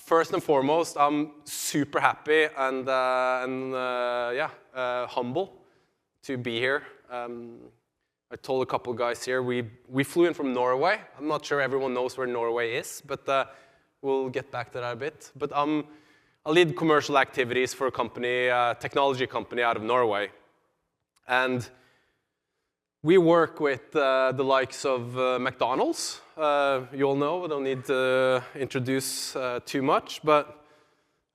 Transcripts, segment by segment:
First and foremost, I'm super happy and humble to be here. I told a couple guys here, we flew in from Norway. I'm not sure everyone knows where Norway is, but we'll get back to that a bit. But I lead commercial activities for a company, technology company out of Norway. And we work with the likes of McDonald's. You all know, I don't need to introduce too much, but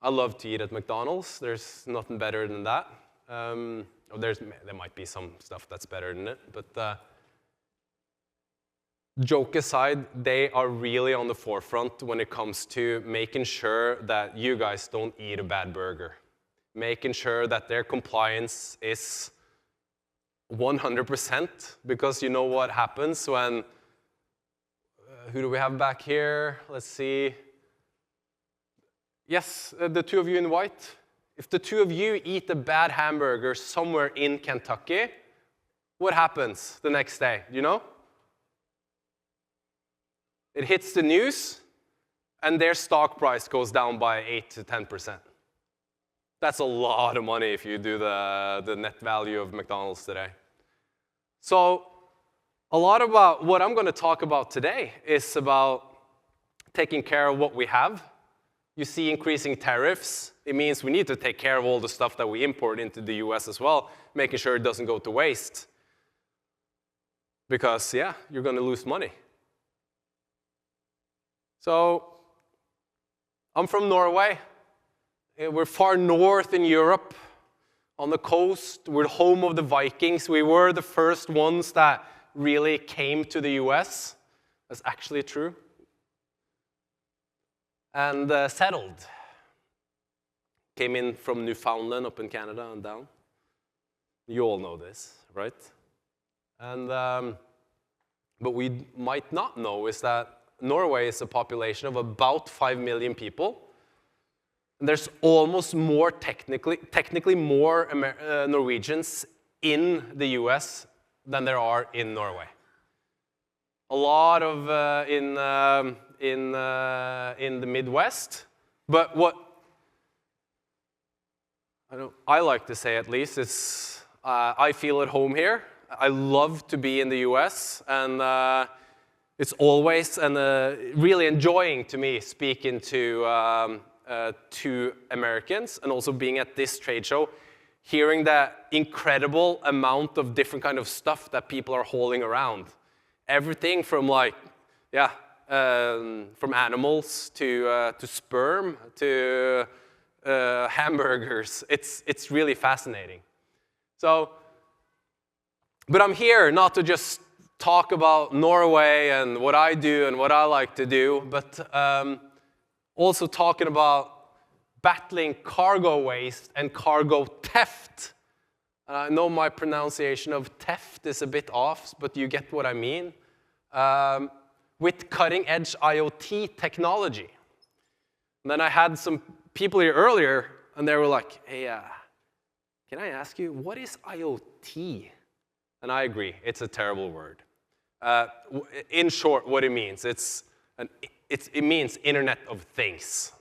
I love to eat at McDonald's. There's nothing better than that. There might be some stuff that's better than it, but joke aside, they are really on the forefront when it comes to making sure that you guys don't eat a bad burger. Making sure that their compliance is 100%, because you know what happens when, who do we have back here? Let's see. Yes, the two of you in white. If the two of you eat a bad hamburger somewhere in Kentucky, what happens the next day? Do you know? It hits the news, and their stock price goes down by 8 to 10%. That's a lot of money if you do the net value of McDonald's today. So a lot about what I'm going to talk about today is about taking care of what we have. You see increasing tariffs. It means we need to take care of all the stuff that we import into the US as well, making sure it doesn't go to waste. Because, yeah, you're going to lose money. So I'm from Norway. We're far north in Europe, on the coast. We're the home of the Vikings. We were the first ones that really came to the US. That's actually true. And settled. Came in from Newfoundland up in Canada and down. You all know this, right? And but we might not know is that Norway is a population of about 5 million people. And there's almost more technically more Norwegians in the US than there are in Norway. A lot of in the Midwest, but what I like to say at least is I feel at home here. I love to be in the US, and it's always really enjoying to me speaking to Americans, and also being at this trade show, hearing that incredible amount of different kind of stuff that people are hauling around. Everything from from animals to sperm to hamburgers. It's really fascinating. So, but I'm here not to just talk about Norway and what I do and what I like to do, but also talking about battling cargo waste and cargo theft. I know my pronunciation of theft is a bit off, but you get what I mean. With cutting-edge IoT technology. And then I had some people here earlier, and they were like, hey, can I ask you, what is IoT? And I agree, it's a terrible word. In short, what it means, it means Internet of Things.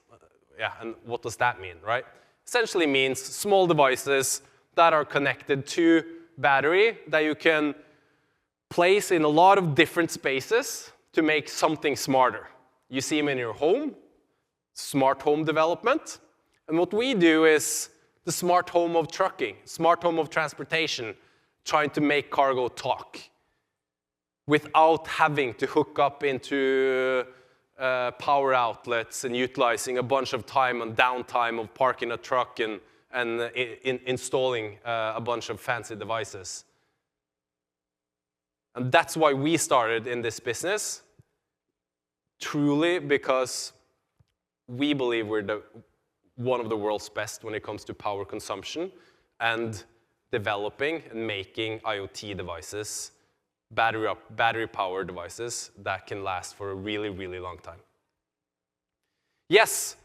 Yeah, and what does that mean, right? Essentially means small devices that are connected to battery that you can place in a lot of different spaces to make something smarter. You see them in your home, smart home development. And what we do is the smart home of trucking, smart home of transportation, trying to make cargo talk without having to hook up into power outlets and utilizing a bunch of time and downtime of parking a truck and installing a bunch of fancy devices. And that's why we started in this business, truly because we believe we're one of the world's best when it comes to power consumption and developing and making IoT devices, battery power devices that can last for a really, really long time. Yes,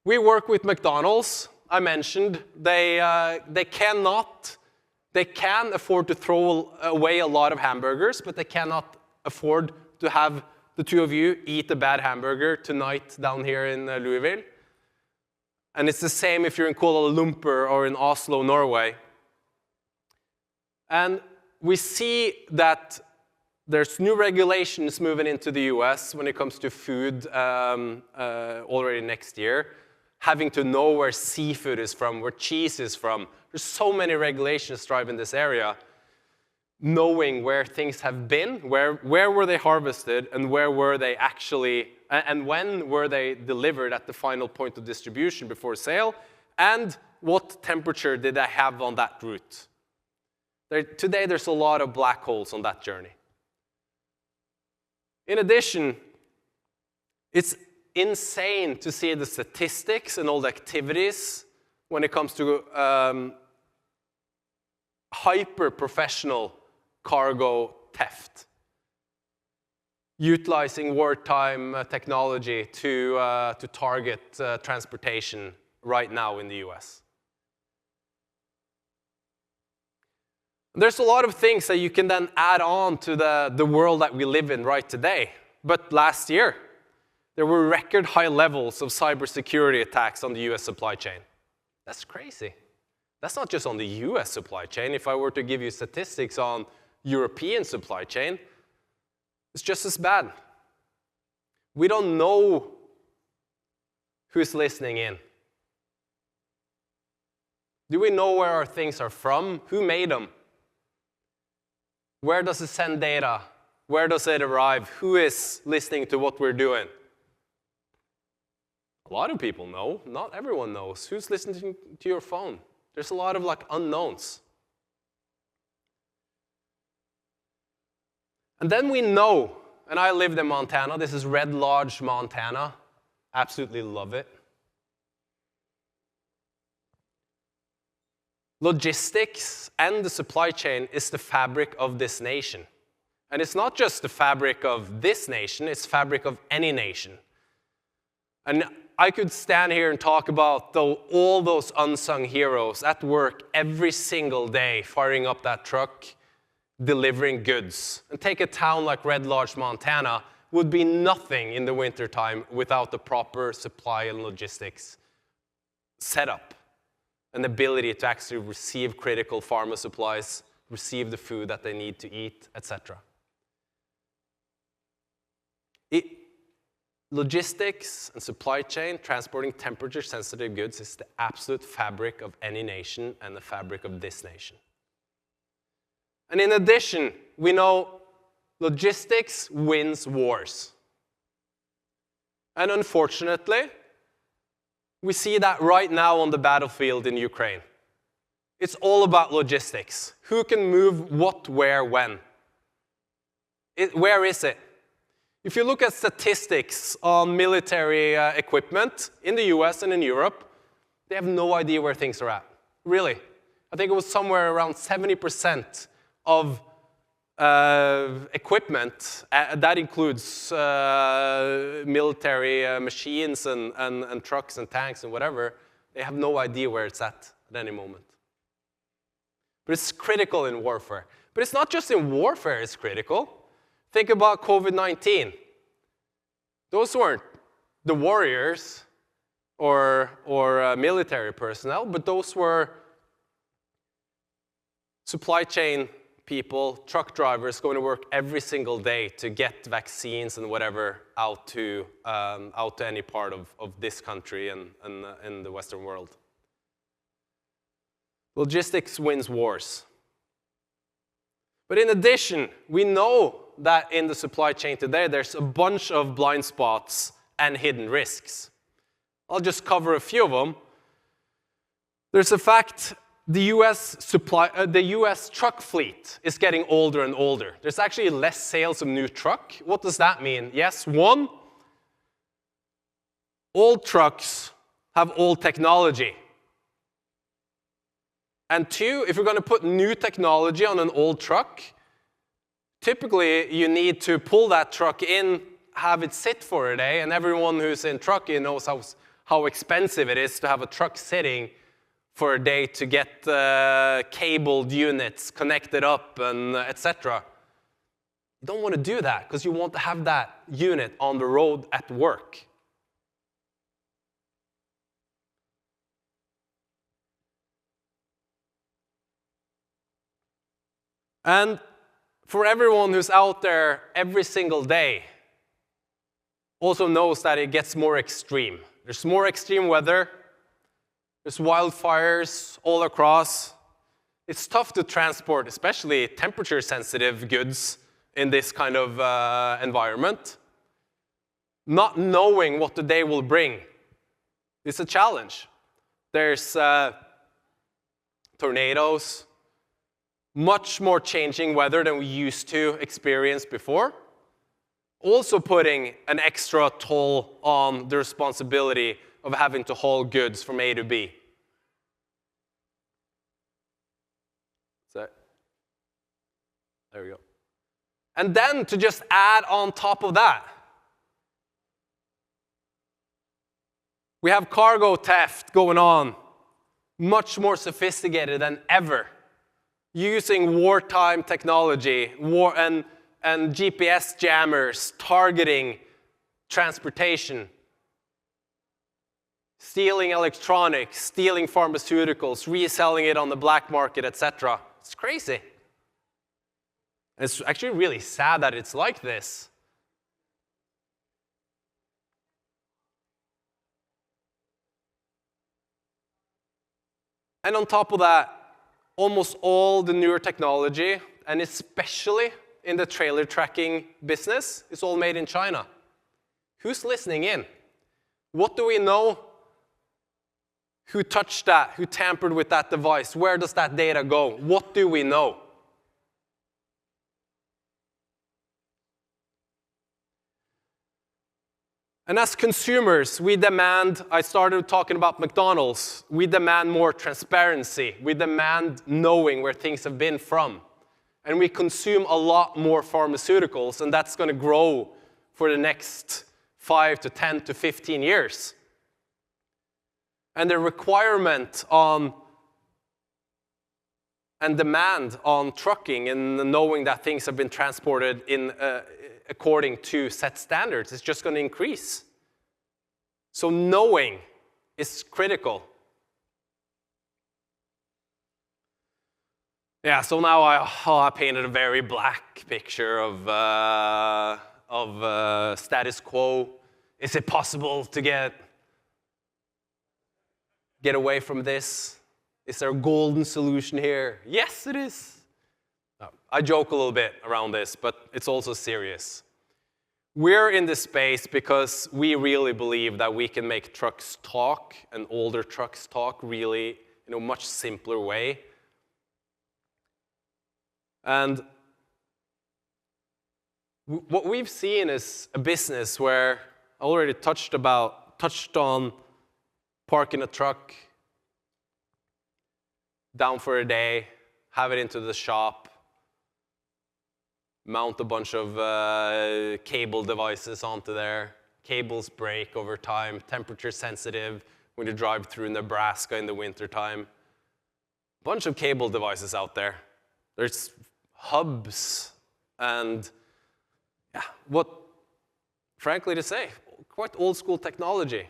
we work with McDonald's. I mentioned they can afford to throw away a lot of hamburgers, but they cannot afford to have the two of you eat a bad hamburger tonight down here in Louisville. And it's the same if you're in Kuala Lumpur or in Oslo, Norway. And we see that there's new regulations moving into the US when it comes to food already next year. Having to know where seafood is from, where cheese is from. There's so many regulations driving this area. Knowing where things have been, where were they harvested, and where were they actually, and when were they delivered at the final point of distribution before sale, and what temperature did they have on that route. Today, there's a lot of black holes on that journey. In addition, it's insane to see the statistics and all the activities when it comes to hyper-professional cargo theft, utilizing wartime technology to target transportation right now in the US. There's a lot of things that you can then add on to the world that we live in right today. But last year, there were record high levels of cybersecurity attacks on the US supply chain. That's crazy. That's not just on the US supply chain. If I were to give you statistics on European supply chain, it's just as bad. We don't know who's listening in. Do we know where our things are from? Who made them? Where does it send data? Where does it arrive? Who is listening to what we're doing? A lot of people know. Not everyone knows. Who's listening to your phone? There's a lot of unknowns. And then we know, and I lived in Montana. This is Red Lodge, Montana. Absolutely love it. Logistics and the supply chain is the fabric of this nation. And it's not just the fabric of this nation, it's fabric of any nation. And I could stand here and talk about all those unsung heroes at work every single day, firing up that truck, delivering goods. And take a town like Red Lodge, Montana, would be nothing in the wintertime without the proper supply and logistics setup. An ability to actually receive critical pharma supplies, receive the food that they need to eat, etc. Logistics and supply chain, transporting temperature-sensitive goods is the absolute fabric of any nation and the fabric of this nation. And in addition, we know logistics wins wars. And unfortunately, we see that right now on the battlefield in Ukraine. It's all about logistics. Who can move what, where, when? Where is it? If you look at statistics on military equipment in the US and in Europe, they have no idea where things are at. Really. I think it was somewhere around 70% of equipment, that includes military machines and trucks and tanks and whatever, they have no idea where it's at any moment. But it's critical in warfare. But it's not just in warfare it's critical. Think about COVID-19. Those weren't the warriors or military personnel, but those were supply chain people, truck drivers going to work every single day to get vaccines and whatever out to any part of this country and in the Western world. Logistics wins wars. But in addition, we know that in the supply chain today, there's a bunch of blind spots and hidden risks. I'll just cover a few of them. There's the fact the US truck fleet is getting older and older. There's actually less sales of new truck. What does that mean? Yes, one, old trucks have old technology. And two, if you're going to put new technology on an old truck, typically you need to pull that truck in, have it sit for a day, and everyone who's in trucking knows how expensive it is to have a truck sitting for a day to get cabled units connected up and etc. You don't want to do that because you want to have that unit on the road at work. And for everyone who's out there every single day, also knows that it gets more extreme. There's more extreme weather. There's wildfires all across. It's tough to transport, especially temperature-sensitive goods in this kind of environment. Not knowing what the day will bring is a challenge. There's tornadoes, much more changing weather than we used to experience before. Also putting an extra toll on the responsibility of having to haul goods from A to B. So, there we go. And then to just add on top of that, we have cargo theft going on, much more sophisticated than ever, using wartime technology and GPS jammers targeting transportation, stealing electronics, stealing pharmaceuticals, reselling it on the black market, etc. It's crazy. It's actually really sad that it's like this. And on top of that, almost all the newer technology, and especially in the trailer tracking business, is all made in China. Who's listening in? What do we know? Who touched that? Who tampered with that device? Where does that data go? What do we know? And as consumers, we demand, I started talking about McDonald's, we demand more transparency. We demand knowing where things have been from. And we consume a lot more pharmaceuticals, and that's going to grow for the next 5 to 10 to 15 years. And the requirement on and demand on trucking and knowing that things have been transported in according to set standards is just going to increase. So knowing is critical. Yeah, so now I painted a very black picture of status quo. Is it possible to get away from this? Is there a golden solution here? Yes, it is. I joke a little bit around this, but it's also serious. We're in this space because we really believe that we can make trucks talk and older trucks talk really in a much simpler way. And what we've seen is a business where I already touched on parking a truck down for a day, have it into the shop, mount a bunch of cable devices onto there. Cables break over time, temperature sensitive when you drive through Nebraska in the wintertime. Bunch of cable devices out there. There's hubs and, frankly to say, quite old school technology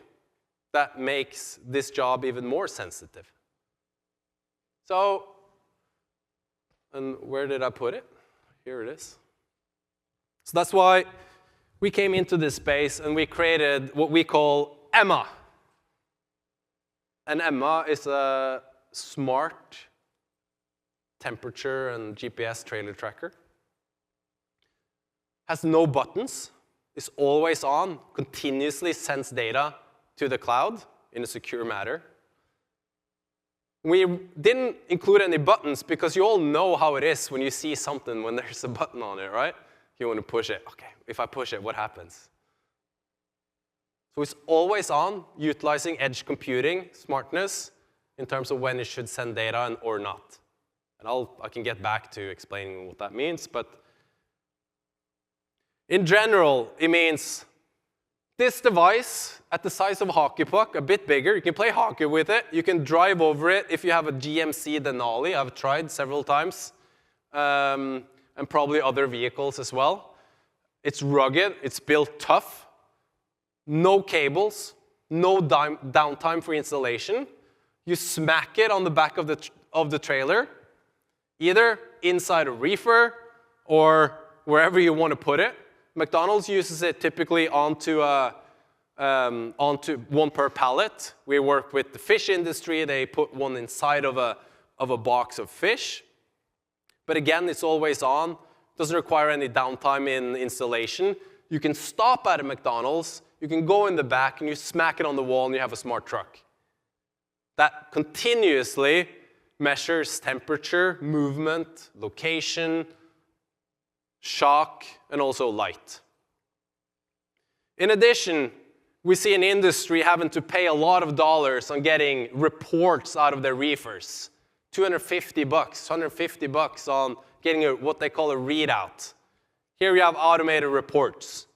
that makes this job even more sensitive. So, and where did I put it? Here it is. So that's why we came into this space and we created what we call Emma. And Emma is a smart temperature and GPS trailer tracker. Has no buttons, is always on, continuously sends data to the cloud in a secure manner. We didn't include any buttons because you all know how it is when you see something when there's a button on it, right? You want to push it. Okay, if I push it, what happens? So it's always on, utilizing edge computing smartness in terms of when it should send data or not. And I can get back to explaining what that means, but in general, it means this device at the size of a hockey puck, a bit bigger. You can play hockey with it. You can drive over it if you have a GMC Denali. I've tried several times, and probably other vehicles as well. It's rugged. It's built tough. No cables. No downtime for installation. You smack it on the back of the trailer. either inside a reefer or wherever you want to put it. McDonald's uses it typically onto one per pallet. We work with the fish industry. They put one inside of a box of fish. But again, it's always on. Doesn't require any downtime in installation. You can stop at a McDonald's. You can go in the back and you smack it on the wall and you have a smart truck that continuously measures temperature, movement, location, shock, and also light. In addition, we see an industry having to pay a lot of dollars on getting reports out of their reefers. $250, $150 on getting what they call a readout. Here you have automated reports.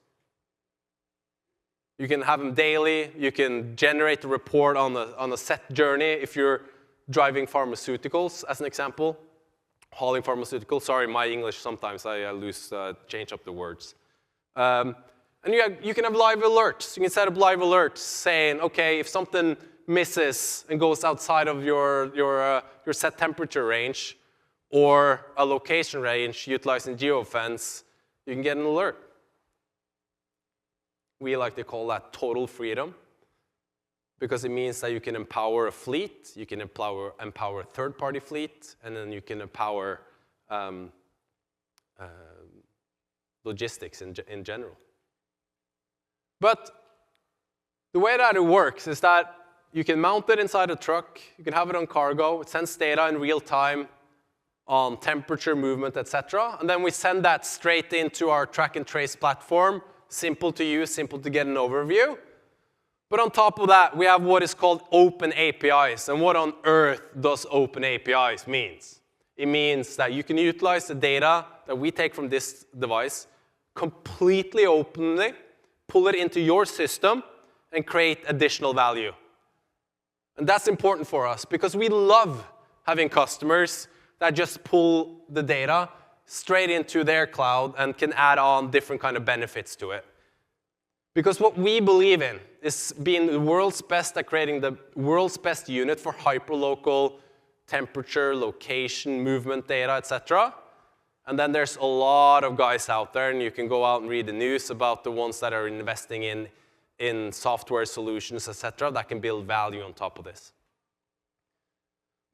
You can have them daily. You can generate a report on a set journey if you're driving pharmaceuticals, as an example. Hauling pharmaceuticals. Sorry, my English, sometimes I change up the words. And you can have live alerts. You can set up live alerts saying, okay, if something misses and goes outside of your set temperature range or a location range utilizing geofence, you can get an alert. We like to call that total freedom because it means that you can empower a fleet, you can empower a third-party fleet, and then you can empower logistics in general. But the way that it works is that you can mount it inside a truck, you can have it on cargo, it sends data in real time on temperature, movement, etc. And then we send that straight into our track and trace platform. Simple to use, simple to get an overview. But on top of that, we have what is called open APIs. And what on earth does open APIs means? It means that you can utilize the data that we take from this device completely openly, pull it into your system, and create additional value. And that's important for us because we love having customers that just pull the data straight into their cloud and can add on different kind of benefits to it. Because what we believe in is being the world's best at creating the world's best unit for hyperlocal temperature, location, movement data, etc. And then there's a lot of guys out there, and you can go out and read the news about the ones that are investing in software solutions, etc., that can build value on top of this.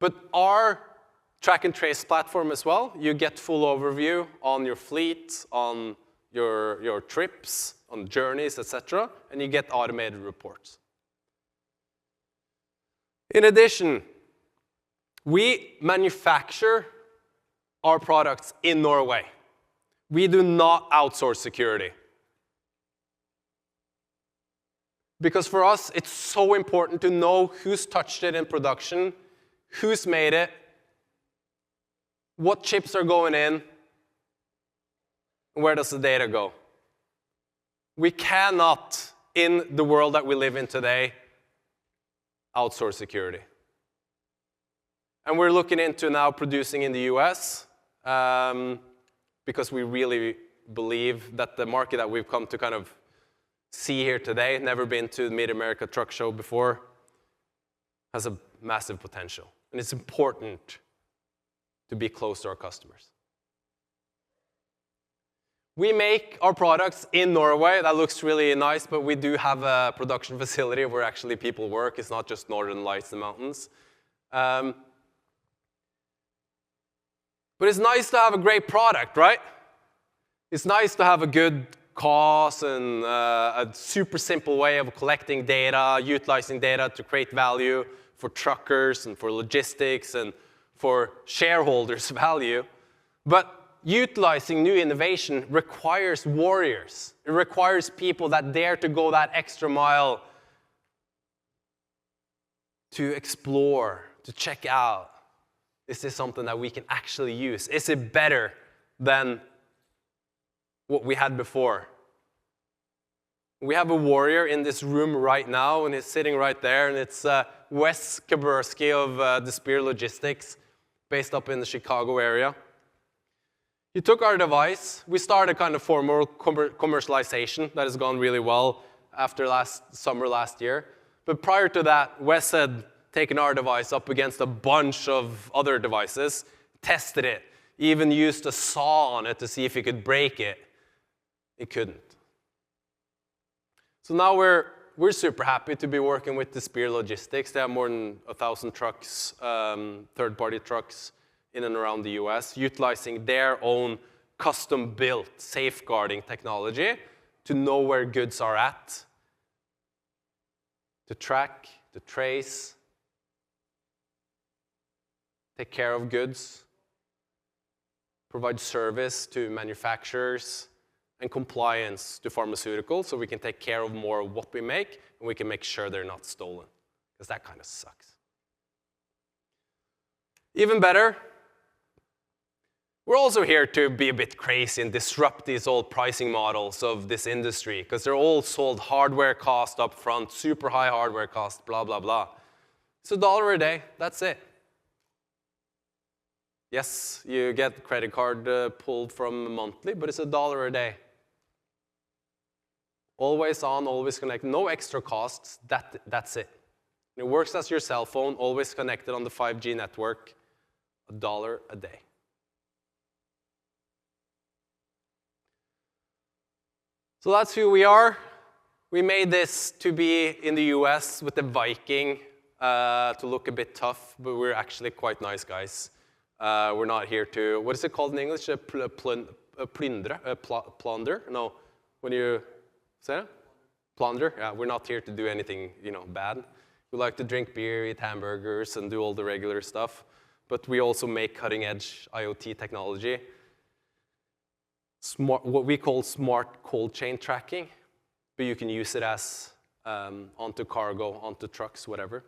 But our track and trace platform as well, you get full overview on your fleet, on your trips, on journeys, etc., and you get automated reports. In addition, we manufacture our products in Norway. We do not outsource security. Because for us, it's so important to know who's touched it in production, who's made it, what chips are going in, and where does the data go. We cannot, in the world that we live in today, outsource security. And we're looking into now producing in the US because we really believe that the market that we've come to kind of see here today, never been to the Mid-America Truck Show before, has a massive potential. And it's important to be close to our customers. We make our products in Norway. That looks really nice, but we do have a production facility where actually people work. It's not just northern lights in the mountains. But it's nice to have a great product, right? It's nice to have a good cause and a super simple way of collecting data, utilizing data to create value for truckers and for logistics and for shareholders' value. But utilizing new innovation requires warriors. It requires people that dare to go that extra mile to explore, to check out. Is this something that we can actually use? Is it better than what we had before? We have a warrior in this room right now, and he's sitting right there, and it's Wes Kaburski of the Spear Logistics, based up in the Chicago area. He took our device. We started kind of formal commercialization that has gone really well after summer last year. But prior to that, Wes had taken our device up against a bunch of other devices, tested it, even used a saw on it to see if he could break it. It couldn't. So now we're super happy to be working with the Spear Logistics. They have more than 1,000 trucks, third-party trucks in and around the US, utilizing their own custom-built safeguarding technology to know where goods are at, to track, to trace, take care of goods, provide service to manufacturers, and compliance to pharmaceuticals, so we can take care of more of what we make, and we can make sure they're not stolen, because that kind of sucks. Even better, we're also here to be a bit crazy and disrupt these old pricing models of this industry, because they're all sold hardware cost up front, super high hardware cost, blah, blah, blah. It's $1 a day, that's it. Yes, you get credit card pulled from monthly, but it's $1 a day. Always on, always connected, no extra costs, that's it. It works as your cell phone, always connected on the 5G network, $1 a day. So that's who we are. We made this to be in the US with the Viking, to look a bit tough, but we're actually quite nice guys. We're not here to, what is it called in English? Plunder? No, when you, say it? Plunder? Yeah, we're not here to do anything, bad. We like to drink beer, eat hamburgers, and do all the regular stuff. But we also make cutting-edge IoT technology. What we call smart cold chain tracking, but you can use it as onto cargo, onto trucks, whatever.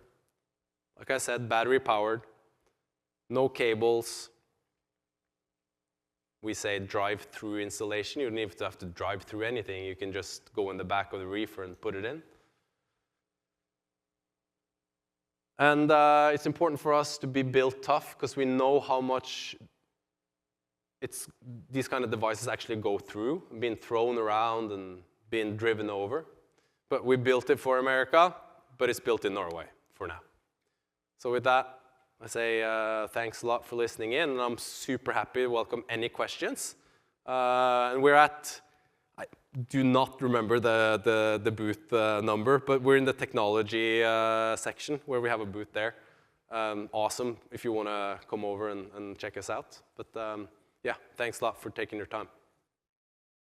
Like I said, battery powered, no cables. We say drive-through installation. You don't even have to drive through anything. You can just go in the back of the reefer and put it in. And it's important for us to be built tough because we know how much these kind of devices actually go through, being thrown around and being driven over. But we built it for America, but it's built in Norway for now. So with that, I say thanks a lot for listening in, and I'm super happy to welcome any questions. And we're at, I do not remember the booth number, but we're in the technology section where we have a booth there. Awesome if you want to come over and check us out. But yeah, thanks a lot for taking your time.